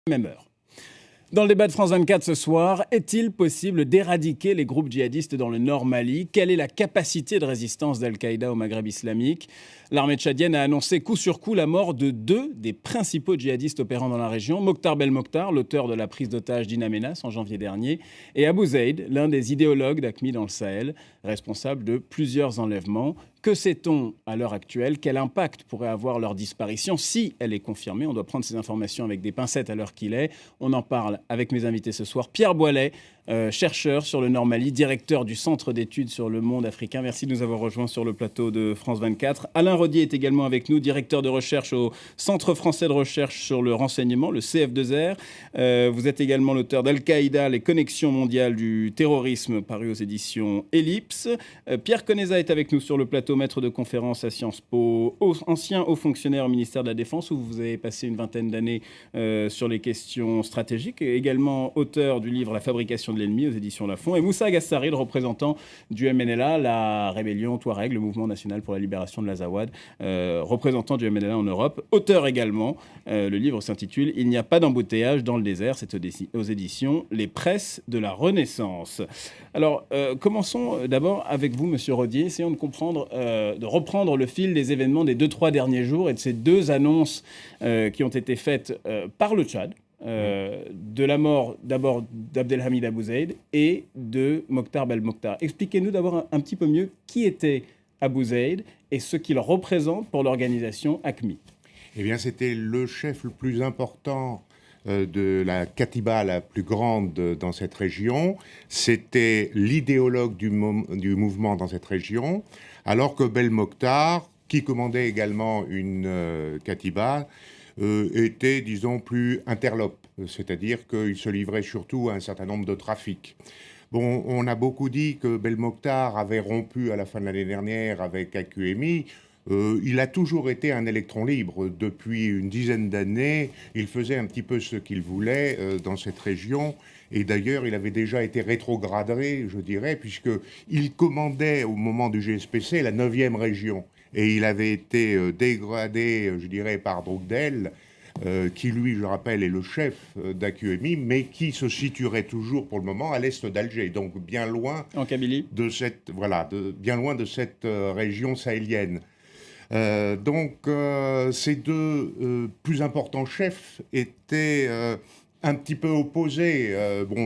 Même heure. Dans le débat de France 24 ce soir, est-il possible d'éradiquer les groupes djihadistes dans le Nord Mali? Quelle est la capacité de résistance d'Al-Qaïda au Maghreb islamique? L'armée tchadienne a annoncé coup sur coup la mort de 2 des principaux djihadistes opérant dans la région, Mokhtar Belmokhtar, l'auteur de la prise d'otage d'In Amenas en janvier dernier, et Abu Zaid, l'un des idéologues d'AQMI dans le Sahel, responsable de plusieurs enlèvements. Que sait-on à l'heure actuelle? Quel impact pourrait avoir leur disparition si elle est confirmée? On doit prendre ces informations avec des pincettes à l'heure qu'il est. On en parle avec mes invités ce soir. Pierre Boilet, chercheur sur le Nord Mali, directeur du Centre d'études sur le monde africain. Merci de nous avoir rejoints sur le plateau de France 24. Alain Rodier est également avec nous, directeur de recherche au Centre français de recherche sur le renseignement, le CF2R. Vous êtes également l'auteur d'Al-Qaïda, les connexions mondiales du terrorisme, paru aux éditions Ellipse. Pierre Conesa est avec nous sur le plateau, maître de conférence à Sciences Po, ancien haut fonctionnaire au ministère de la Défense, où vous avez passé une vingtaine d'années sur les questions stratégiques, et également auteur du livre La fabrication de l'ennemi aux éditions Lafon, et Moussa Gassari, le représentant du MNLA, la rébellion Touareg, le mouvement national pour la libération de l'Azawad, représentant du MNLA en Europe, auteur également. Le livre s'intitule « Il n'y a pas d'embouteillage dans le désert », c'est aux éditions Les Presses de la Renaissance. Alors, commençons d'abord avec vous, Monsieur Rodier, essayons de comprendre, de reprendre le fil des événements des 2-3 derniers jours et de ces 2 annonces qui ont été faites par le Tchad, de la mort d'abord d'Abdelhamid Abu Zaid et de Mokhtar Belmokhtar. Expliquez-nous d'abord un petit peu mieux qui était Abu Zaid et ce qu'il représente pour l'organisation AQMI. Eh bien, c'était le chef le plus important de la Katiba la plus grande dans cette région. C'était l'idéologue du mouvement dans cette région, alors que Belmokhtar, qui commandait également une Katiba, était, disons, plus interlope, c'est-à-dire qu'il se livrait surtout à un certain nombre de trafics. Bon, on a beaucoup dit que Belmokhtar avait rompu à la fin de l'année dernière avec AQMI. Il a toujours été un électron libre. Depuis une dizaine d'années, il faisait un petit peu ce qu'il voulait dans cette région. Et d'ailleurs, il avait déjà été rétrogradé, je dirais, puisqu'il commandait au moment du GSPC la 9e région. Et il avait été dégradé, je dirais, par Drukdel, qui, lui, je rappelle, est le chef d'AQMI, mais qui se situerait toujours, pour le moment, à l'est d'Alger, donc bien loin en Kabylie, bien loin de cette région sahélienne. Ces 2 plus importants chefs étaient un petit peu opposés.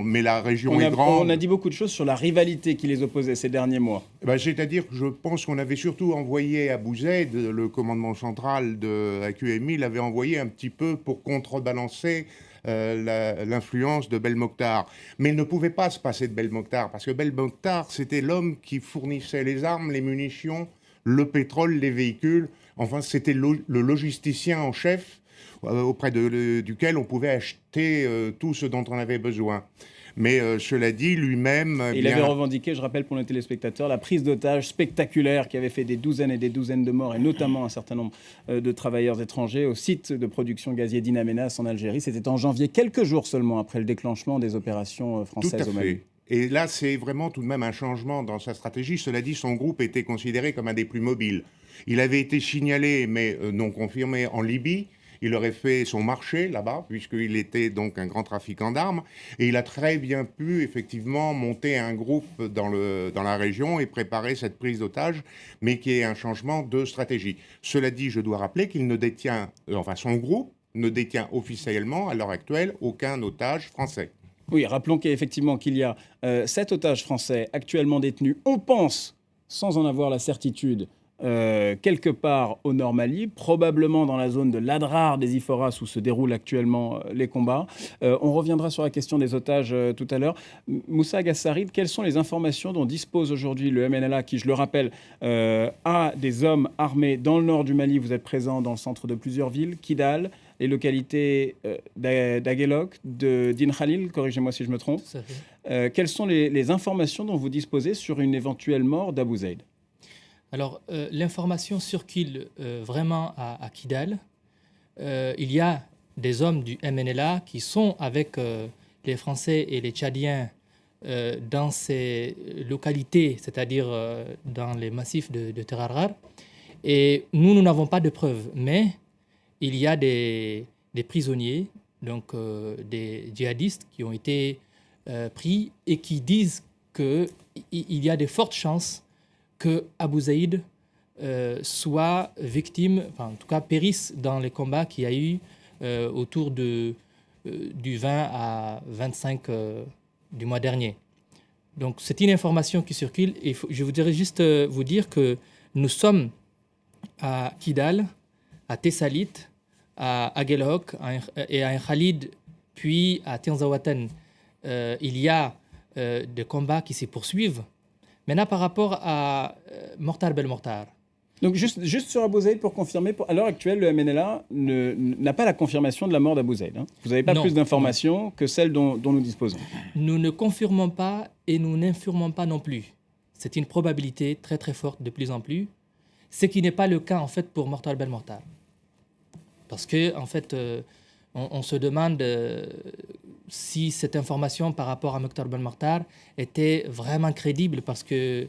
Mais la région est grande. On a dit beaucoup de choses sur la rivalité qui les opposait ces derniers mois. C'est-à-dire que je pense qu'on avait surtout envoyé Abu Zaid, le commandement central de AQMI, l'avait envoyé un petit peu pour contrebalancer l'influence de Belmokhtar. Mais il ne pouvait pas se passer de Belmokhtar, parce que Belmokhtar, c'était l'homme qui fournissait les armes, les munitions, le pétrole, les véhicules. Enfin, c'était le logisticien en chef auprès duquel on pouvait acheter tout ce dont on avait besoin. Mais cela dit, lui-même... Il avait revendiqué, je rappelle pour nos téléspectateurs, la prise d'otages spectaculaire qui avait fait des douzaines et des douzaines de morts, et notamment un certain nombre de travailleurs étrangers au site de production gazier d'In Amenas en Algérie. C'était en janvier, quelques jours seulement après le déclenchement des opérations françaises au Mali. Et là, c'est vraiment tout de même un changement dans sa stratégie. Cela dit, son groupe était considéré comme un des plus mobiles. Il avait été signalé, mais non confirmé, en Libye. Il aurait fait son marché là-bas, puisqu'il était donc un grand trafiquant d'armes. Et il a très bien pu, effectivement, monter un groupe dans la région et préparer cette prise d'otage, mais qui est un changement de stratégie. Cela dit, je dois rappeler qu'il ne détient, son groupe ne détient officiellement, à l'heure actuelle, aucun otage français. Oui, rappelons qu'effectivement qu'il y a 7 otages français actuellement détenus, on pense, sans en avoir la certitude, quelque part au Nord Mali, probablement dans la zone de l'Adrar des Iforas où se déroulent actuellement les combats. On reviendra sur la question des otages tout à l'heure. Moussa Gassari, quelles sont les informations dont dispose aujourd'hui le MNLA qui, je le rappelle, a des hommes armés dans le nord du Mali? Vous êtes présent dans le centre de plusieurs villes, Kidal, les localités d'Aguelok, d'In Khalil, corrigez-moi si je me trompe. Quelles sont les informations dont vous disposez sur une éventuelle mort d'Abu Zaid? Alors, l'information circule vraiment à Kidal. Il y a des hommes du MNLA qui sont avec les Français et les Tchadiens dans ces localités, c'est-à-dire dans les massifs de Terrarar. Et nous n'avons pas de preuves, mais il y a des prisonniers donc des djihadistes qui ont été pris et qui disent qu'il y a de fortes chances que Abu Zaïd soit victime, enfin, en tout cas périsse dans les combats qu'il y a eu autour du 20 à 25 du mois dernier. Donc c'est une information qui circule et je voudrais juste vous dire que nous sommes à Kidal, à Tessalit, à Aguelhok et à Khalid, puis à Tianzawatan. Il y a des combats qui se poursuivent. Maintenant, par rapport à Mortar Belmokhtar. Donc juste sur Abu Zaïd pour confirmer, à l'heure actuelle, le MNLA n'a pas la confirmation de la mort d'Abu Zaïd. Hein. Vous n'avez pas plus d'informations que celles dont nous disposons. Nous ne confirmons pas et nous n'infirmons pas non plus. C'est une probabilité très très forte de plus en plus, ce qui n'est pas le cas en fait pour Mortar Belmokhtar. Parce que en fait, on se demande si cette information par rapport à Mortar Belmokhtar était vraiment crédible, parce que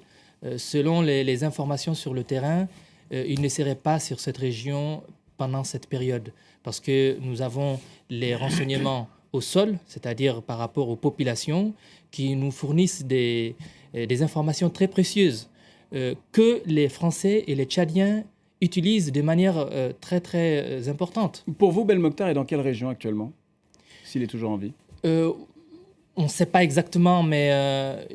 selon les informations sur le terrain, il ne serait pas sur cette région pendant cette période, parce que nous avons les renseignements au sol, c'est-à-dire par rapport aux populations, qui nous fournissent des informations très précieuses que les Français et les Tchadiens utilisent de manière très très importante. Pour vous, Belmokhtar est dans quelle région actuellement, s'il est toujours en vie? On ne sait pas exactement, mais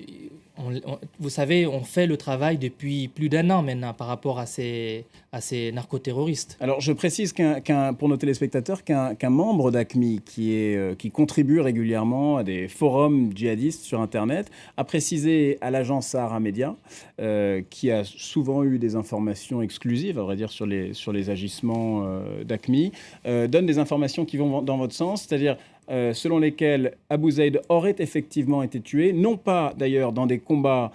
vous savez, on fait le travail depuis plus d'1 an maintenant par rapport à ces narcoterroristes. Alors, je précise pour nos téléspectateurs qu'un membre d'AQMI qui contribue régulièrement à des forums djihadistes sur Internet a précisé à l'agence Sahara Media, qui a souvent eu des informations exclusives, à vrai dire, sur les agissements d'AQMI, donne des informations qui vont dans votre sens, c'est-à-dire selon lesquels Abu Zaïd aurait effectivement été tué, non pas d'ailleurs dans des combats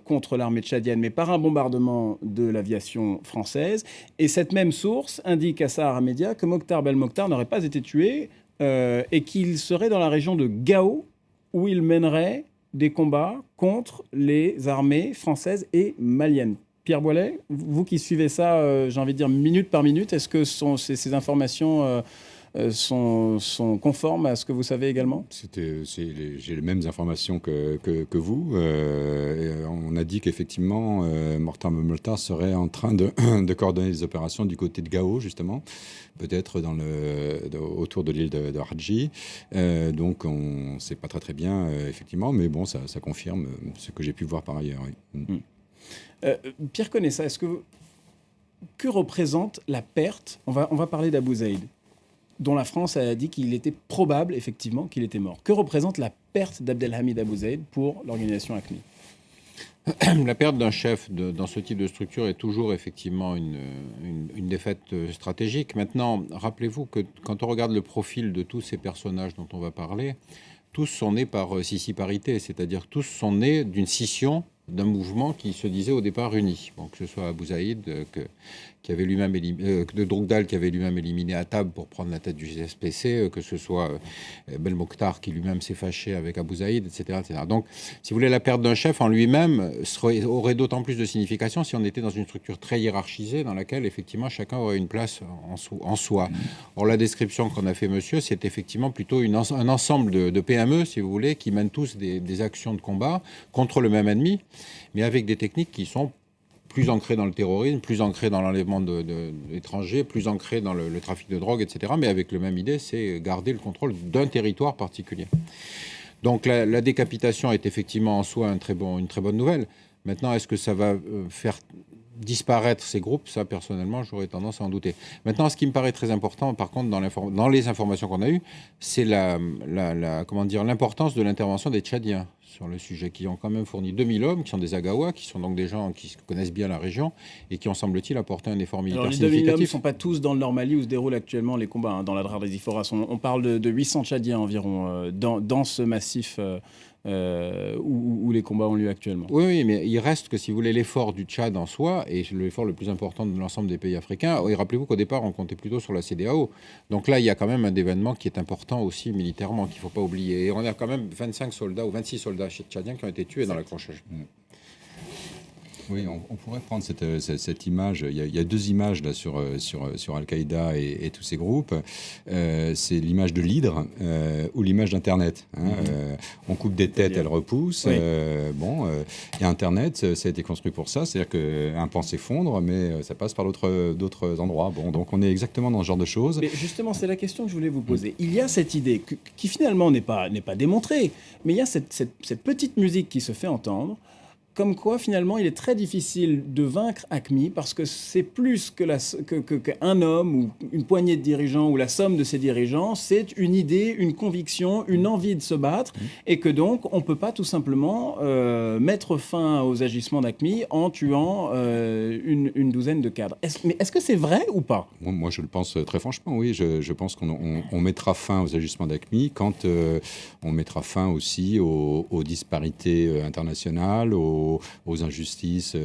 contre l'armée tchadienne, mais par un bombardement de l'aviation française. Et cette même source indique à Sahara Media que Mortar Belmokhtar n'aurait pas été tué et qu'il serait dans la région de Gao, où il mènerait des combats contre les armées françaises et maliennes. Pierre Boilet, vous qui suivez ça, j'ai envie de dire minute par minute, est-ce que ces informations sont conformes à ce que vous savez également? J'ai les mêmes informations que vous. On a dit qu'effectivement, Mortar Belmokhtar serait en train de coordonner les opérations du côté de Gao, justement, peut-être autour de l'île de Hadji. Donc, on ne sait pas très bien, effectivement, mais bon, ça confirme ce que j'ai pu voir par ailleurs. Oui. Pierre Conessa, que représente la perte? On va parler d'Abu Zaïd, dont la France a dit qu'il était probable, effectivement, qu'il était mort. Que représente la perte d'Abdelhamid Abu Zaïd pour l'organisation AQMI? La perte d'un chef dans ce type de structure est toujours effectivement une défaite stratégique. Maintenant, rappelez-vous que quand on regarde le profil de tous ces personnages dont on va parler, tous sont nés par scissiparité, c'est-à-dire tous sont nés d'une scission d'un mouvement qui se disait au départ uni. Bon, que ce soit Abu Zaïd, qui avait lui-même de Drogdal, qui avait lui-même éliminé Attab pour prendre la tête du GSPC, que ce soit Belmokhtar, qui lui-même s'est fâché avec Abu Zaïd, etc., etc. Donc, si vous voulez, la perte d'un chef en lui-même aurait d'autant plus de signification si on était dans une structure très hiérarchisée, dans laquelle, effectivement, chacun aurait une place en soi. Or, la description qu'on a fait, monsieur, c'est effectivement plutôt un ensemble de PME, si vous voulez, qui mènent tous des actions de combat contre le même ennemi, mais avec des techniques qui sont plus ancrées dans le terrorisme, plus ancrées dans l'enlèvement d'étrangers, plus ancrées dans le trafic de drogue, etc. Mais avec la même idée, c'est garder le contrôle d'un territoire particulier. Donc la décapitation est effectivement en soi une très bonne nouvelle. Maintenant, est-ce que ça va faire disparaître ces groupes? Ça, personnellement, j'aurais tendance à en douter. Maintenant, ce qui me paraît très important, par contre, dans les informations qu'on a eues, c'est l'importance de l'intervention des Tchadiens sur le sujet, qui ont quand même fourni 2000 hommes, qui sont des Agawas, qui sont donc des gens qui connaissent bien la région et qui ont, semble-t-il, apporté un effort militaire significatif. Les 2000 hommes ne sont pas tous dans le Nord Mali où se déroulent actuellement les combats, dans la Drare des Iforas. On parle de 800 Tchadiens environ dans ce massif où les combats ont lieu actuellement. Oui, mais il reste que, si vous voulez, l'effort du Tchad en soi est l'effort le plus important de l'ensemble des pays africains. Et rappelez-vous qu'au départ, on comptait plutôt sur la CEDEAO. Donc là, il y a quand même un événement qui est important aussi militairement, qu'il ne faut pas oublier. Et on a quand même 25 soldats ou 26 soldats tchadiens qui ont été tués dans l'accrochage. Oui, on pourrait prendre cette image. Il y a deux images là sur Al-Qaïda et tous ces groupes. C'est l'image de l'hydre ou l'image d'Internet. On coupe des têtes, elles repoussent. Oui. Et Internet, ça a été construit pour ça. C'est-à-dire qu'un pan s'effondre, mais ça passe par d'autres endroits. Bon, donc on est exactement dans ce genre de choses. Mais justement, c'est la question que je voulais vous poser. Il y a cette idée qui finalement n'est pas démontrée, mais il y a cette petite musique qui se fait entendre, comme quoi finalement il est très difficile de vaincre AQMI parce que c'est plus qu'un homme ou une poignée de dirigeants ou la somme de ces dirigeants, c'est une idée, une conviction, une envie de se battre et que donc on ne peut pas tout simplement mettre fin aux agissements d'AQMI en tuant une douzaine de cadres. Mais est-ce que c'est vrai ou pas? Moi, je le pense très franchement, oui. Je pense qu'on mettra fin aux agissements d'AQMI quand on mettra fin aussi aux disparités internationales, aux injustices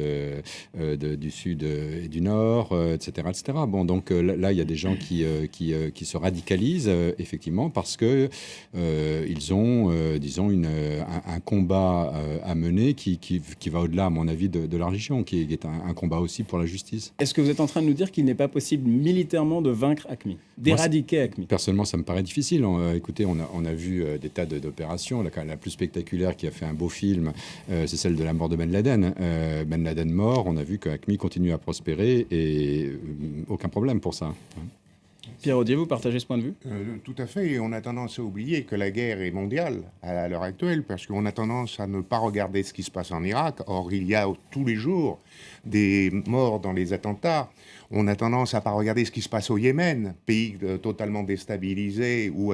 du Sud et du Nord, etc., etc. Bon, donc là, il y a des gens qui se radicalisent, effectivement, parce qu'ils ont, disons, un combat à mener qui va au-delà, à mon avis, de la religion, qui est un combat aussi pour la justice. Est-ce que vous êtes en train de nous dire qu'il n'est pas possible militairement de vaincre AQMI, d'éradiquer AQMI? Personnellement, ça me paraît difficile. Écoutez, on a vu des tas d'opérations. La plus spectaculaire qui a fait un beau film, c'est celle de la mort de Ben Laden. Ben Laden mort, on a vu que AQMI continue à prospérer et aucun problème pour ça. Pierre Audier, vous partagez ce point de vue? Tout à fait, et on a tendance à oublier que la guerre est mondiale à l'heure actuelle, parce qu'on a tendance à ne pas regarder ce qui se passe en Irak. Or, il y a tous les jours des morts dans les attentats. On a tendance à ne pas regarder ce qui se passe au Yémen, pays totalement déstabilisé, où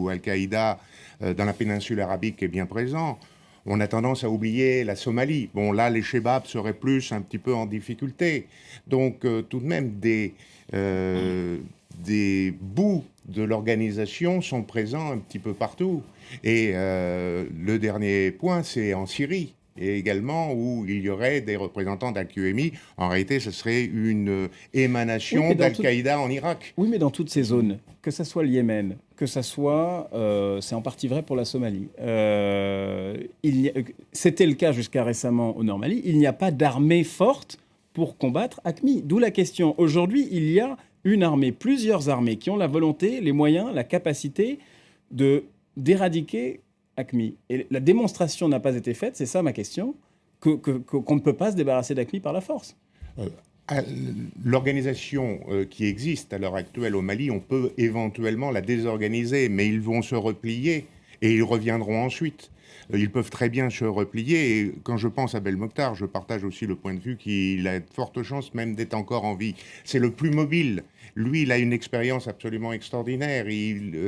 Al-Qaïda, dans la péninsule arabique, est bien présent. On a tendance à oublier la Somalie. Bon, là, les Chebabs seraient plus un petit peu en difficulté. Donc, tout de même, des bouts de l'organisation sont présents un petit peu partout. Et le dernier point, c'est en Syrie. Et également où il y aurait des représentants d'Al-QMI. En réalité, ce serait une émanation d'Al-Qaïda en Irak. Oui, mais dans toutes ces zones, que ce soit le Yémen, que ce soit, c'est en partie vrai pour la Somalie, c'était le cas jusqu'à récemment au Nord-Mali, il n'y a pas d'armée forte pour combattre AQMI. D'où la question. Aujourd'hui, il y a une armée, plusieurs armées qui ont la volonté, les moyens, la capacité d'éradiquer AQMI. Et la démonstration n'a pas été faite, c'est ça ma question, qu'on ne peut pas se débarrasser d'AQMI par la force. L'organisation qui existe à l'heure actuelle au Mali, on peut éventuellement la désorganiser, mais ils vont se replier et ils reviendront ensuite. Ils peuvent très bien se replier. Et quand je pense à Belmokhtar, je partage aussi le point de vue qu'il a de fortes chances même d'être encore en vie. C'est le plus mobile. Lui, il a une expérience absolument extraordinaire. Il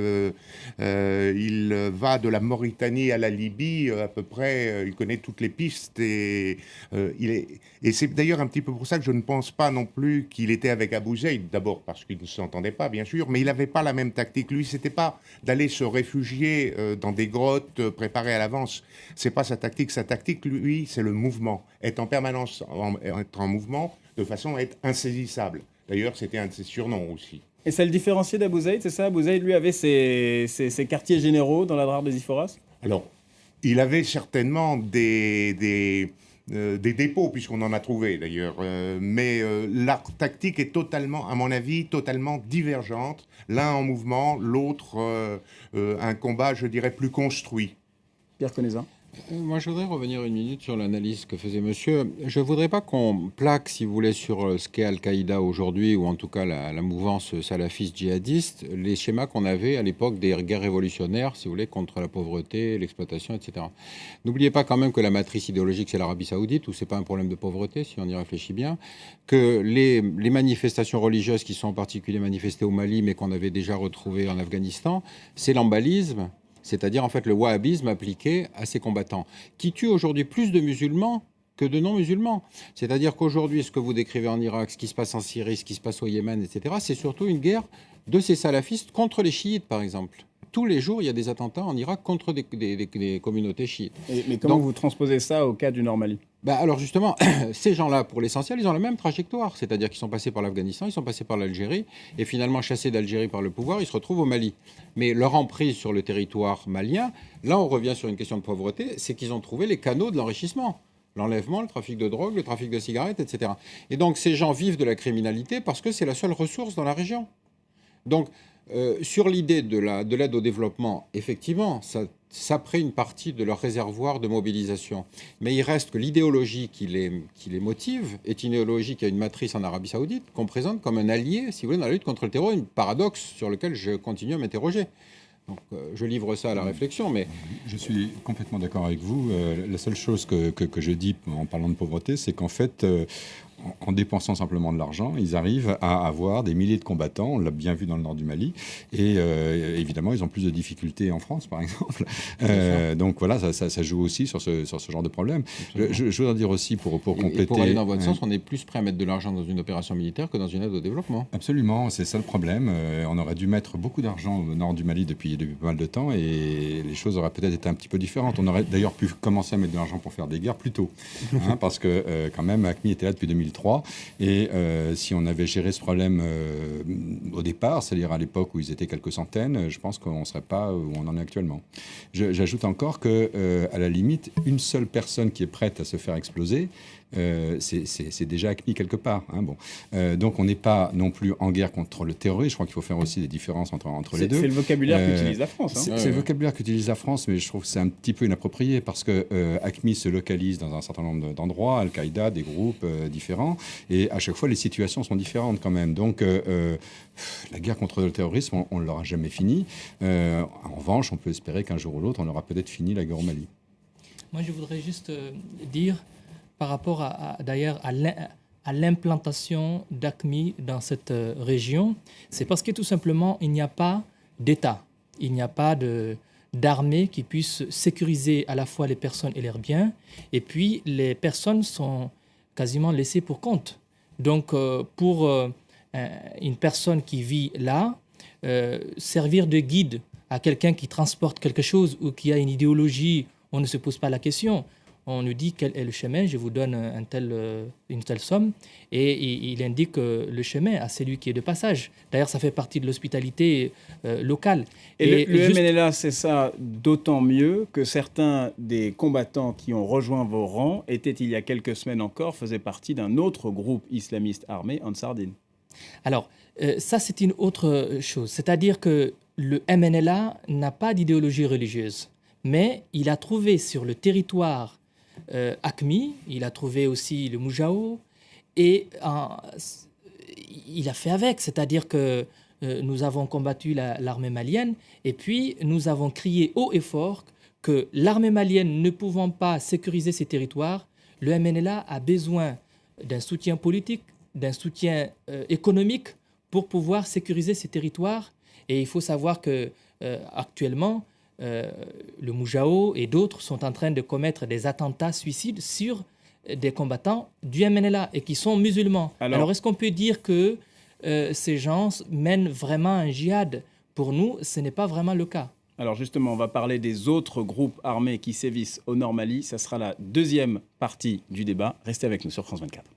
va de la Mauritanie à la Libye, à peu près, il connaît toutes les pistes. Et c'est d'ailleurs un petit peu pour ça que je ne pense pas non plus qu'il était avec Abu Zayd. D'abord parce qu'il ne s'entendait pas, bien sûr, mais il n'avait pas la même tactique. Lui, c'était pas d'aller se réfugier dans des grottes préparées à l'avance. C'est pas sa tactique. Sa tactique, lui, c'est le mouvement. Être en permanence, être en mouvement, de façon à être insaisissable. D'ailleurs, c'était un de ses surnoms aussi. Et ça le différenciait d'Abu Zayd, c'est ça? Abu Zayd, lui, avait ses quartiers généraux dans la drare des Iphoras? Alors, il avait certainement des dépôts, puisqu'on en a trouvé d'ailleurs. Mais la tactique est totalement, à mon avis, totalement divergente. L'un en mouvement, l'autre un combat, je dirais, plus construit. Pierre Conezin. Moi, je voudrais revenir une minute sur l'analyse que faisait monsieur. Je ne voudrais pas qu'on plaque, si vous voulez, sur ce qu'est Al-Qaïda aujourd'hui, ou en tout cas la mouvance salafiste djihadiste, les schémas qu'on avait à l'époque des guerres révolutionnaires, si vous voulez, contre la pauvreté, l'exploitation, etc. N'oubliez pas quand même que la matrice idéologique, c'est l'Arabie Saoudite, où ce n'est pas un problème de pauvreté, si on y réfléchit bien, que les manifestations religieuses qui sont en particulier manifestées au Mali, mais qu'on avait déjà retrouvées en Afghanistan, c'est l'ambalisme. C'est-à-dire, en fait, le wahhabisme appliqué à ces combattants, qui tuent aujourd'hui plus de musulmans que de non-musulmans. C'est-à-dire qu'aujourd'hui, ce que vous décrivez en Irak, ce qui se passe en Syrie, ce qui se passe au Yémen, etc., c'est surtout une guerre de ces salafistes contre les chiites, par exemple. Tous les jours, il y a des attentats en Irak contre des communautés chiites. Mais comment vous transposez ça au cas du Nord-Mali? Alors justement, ces gens-là, pour l'essentiel, ils ont la même trajectoire. C'est-à-dire qu'ils sont passés par l'Afghanistan, ils sont passés par l'Algérie, et finalement chassés d'Algérie par le pouvoir, ils se retrouvent au Mali. Mais leur emprise sur le territoire malien, là on revient sur une question de pauvreté, c'est qu'ils ont trouvé les canaux de l'enrichissement. L'enlèvement, le trafic de drogue, le trafic de cigarettes, etc. Et donc ces gens vivent de la criminalité parce que c'est la seule ressource dans la région. Donc sur l'idée de l'aide au développement, effectivement, ça prend une partie de leur réservoir de mobilisation. Mais il reste que l'idéologie qui les motive est une idéologie qui a une matrice en Arabie Saoudite, qu'on présente comme un allié, si vous voulez, dans la lutte contre le terrorisme. Un paradoxe sur lequel je continue à m'interroger. Donc, je livre ça à la réflexion, mais... Je suis complètement d'accord avec vous. La seule chose que je dis en parlant de pauvreté, c'est qu'en fait, en dépensant simplement de l'argent, ils arrivent à avoir des milliers de combattants. On l'a bien vu dans le nord du Mali. Et évidemment, ils ont plus de difficultés en France, par exemple. Donc voilà, ça joue aussi sur ce genre de problème. Je voudrais dire aussi, pour compléter... Et pour aller dans votre sens, on est plus prêt à mettre de l'argent dans une opération militaire que dans une aide au développement. Absolument, c'est ça le problème. On aurait dû mettre beaucoup d'argent au nord du Mali depuis pas mal de temps et les choses auraient peut-être été un petit peu différentes. On aurait d'ailleurs pu commencer à mettre de l'argent pour faire des guerres plus tôt. Parce que quand même, AQMI était là depuis 2003. Et si on avait géré ce problème au départ, c'est-à-dire à l'époque où ils étaient quelques centaines, je pense qu'on ne serait pas où on en est actuellement. J'ajoute encore qu'à la limite, une seule personne qui est prête à se faire exploser, c'est déjà AQMI quelque part. Donc on n'est pas non plus en guerre contre le terrorisme. Je crois qu'il faut faire aussi des différences entre les deux. C'est le vocabulaire qu'utilise la France. C'est le vocabulaire qu'utilise la France, mais je trouve que c'est un petit peu inapproprié parce que AQMI se localise dans un certain nombre d'endroits, Al-Qaïda, des groupes différents, et à chaque fois les situations sont différentes quand même. Donc la guerre contre le terrorisme, on ne l'aura jamais fini. En revanche, on peut espérer qu'un jour ou l'autre, on aura peut-être fini la guerre au Mali. Moi, je voudrais juste dire, par rapport d'ailleurs à l'implantation d'AQMI dans cette région, c'est parce que tout simplement, il n'y a pas d'État, il n'y a pas d'armée qui puisse sécuriser à la fois les personnes et leurs biens, et puis les personnes sont quasiment laissées pour compte. Donc, pour une personne qui vit là, servir de guide à quelqu'un qui transporte quelque chose ou qui a une idéologie, on ne se pose pas la question. On nous dit quel est le chemin, je vous donne une telle somme, et il indique le chemin à celui qui est de passage. D'ailleurs, ça fait partie de l'hospitalité locale. Et le MNLA, c'est ça d'autant mieux que certains des combattants qui ont rejoint vos rangs étaient, il y a quelques semaines encore, faisaient partie d'un autre groupe islamiste armé, Ansar Dine. Alors, ça, c'est une autre chose. C'est-à-dire que le MNLA n'a pas d'idéologie religieuse, mais il a trouvé sur le territoire AQMI, il a trouvé aussi le Moujao, et il a fait avec, c'est-à-dire que nous avons combattu l'armée malienne, et puis nous avons crié haut et fort que l'armée malienne ne pouvant pas sécuriser ses territoires, le MNLA a besoin d'un soutien politique, d'un soutien économique pour pouvoir sécuriser ses territoires. Et il faut savoir que actuellement, le Moujao et d'autres sont en train de commettre des attentats suicides sur des combattants du MNLA et qui sont musulmans. Alors est-ce qu'on peut dire que ces gens mènent vraiment un djihad? Pour nous, ce n'est pas vraiment le cas. Alors justement, on va parler des autres groupes armés qui sévissent au Nord Mali. Ça sera la deuxième partie du débat. Restez avec nous sur France 24.